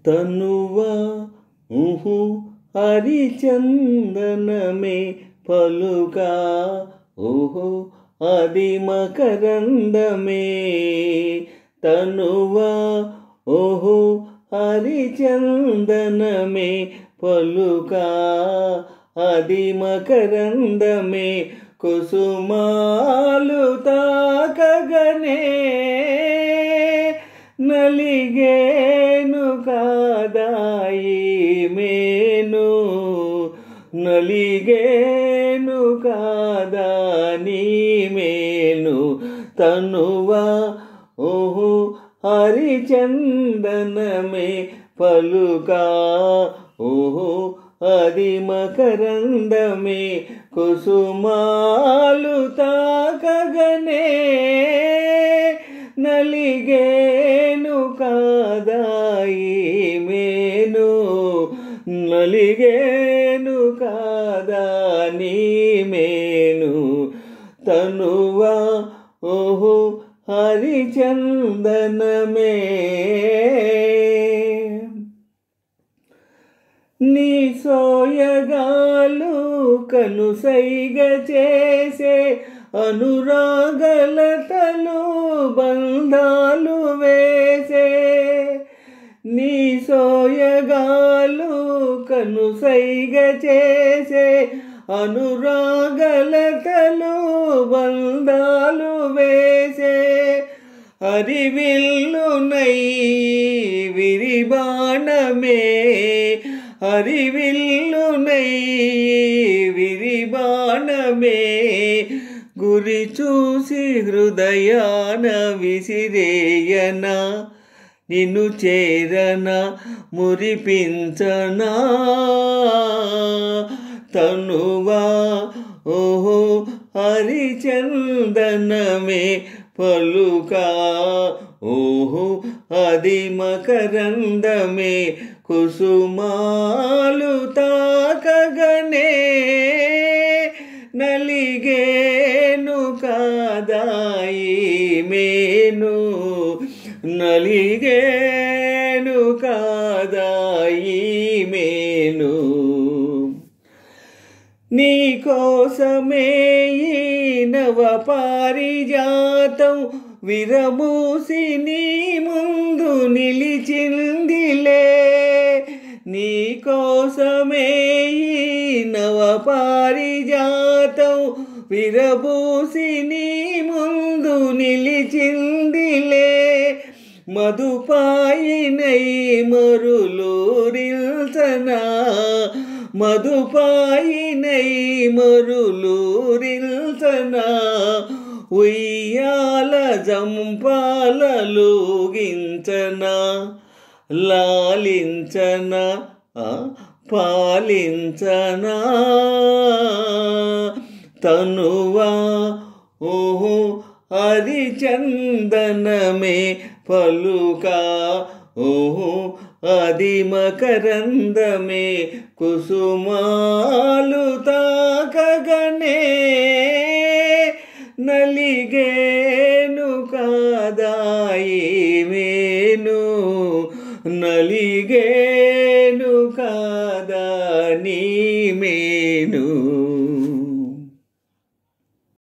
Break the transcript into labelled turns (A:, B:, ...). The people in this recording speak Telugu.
A: తనువా హరిచందనమే పలుకా అది మకరందమే. తనువా హరిచందనమే పలుకా అది మకరందమే. కుసుమాలు తాకగనే నలిగేను కాదాయి మేను. నలిగేను కాదా నీ మేను. తనువా హరిచందనమే పలుకా అది మకరందమే. కుసుమాలు తాకగనే నలిగేను కాదాయి మేను. నలిగేను కాదా నీ మేను. తనువా హరిచందనమే. నీ సోయగాలు కనుసైగ చేసే అనురాగలతలు బంధాలు వేసే. నీ సోయగాలు కనుసైగ చేసే అనురాగలతలు బంధాలు వేసే. హరివిల్లునై విరిబాణమే. హరివిల్లునై విరిబాణమే. గురి చూసి హృదయాన విసిరేయనా నిన్ను చేరనా మురిపించనా. తనువా హరిచందనమే పలుకా అది మకరందమే. కుసుమాలు తాకగనే నలిగేను కాదాయి మేను. నలిగేను కాదాయి మేను. నీ కోసమే ఈ నవ పారిజాతం విరమూసి నీ ముందు నిలిచిందిలే. నీ కోసమే ఈ నవ పారిజాతం విరబూసి నీ ముందు నిలిచిందిలే. మధుపాయినై మరులూరిల్చనా. మధుపాయినై మరులూరిల్చనా. ఉయ్యాల జంపాలలోగించనా లాలించనా పాలించనా. తనువా హరిచందనమే పలుకా అది మకరందమే. కుసుమాలు తాకగనే నలిగే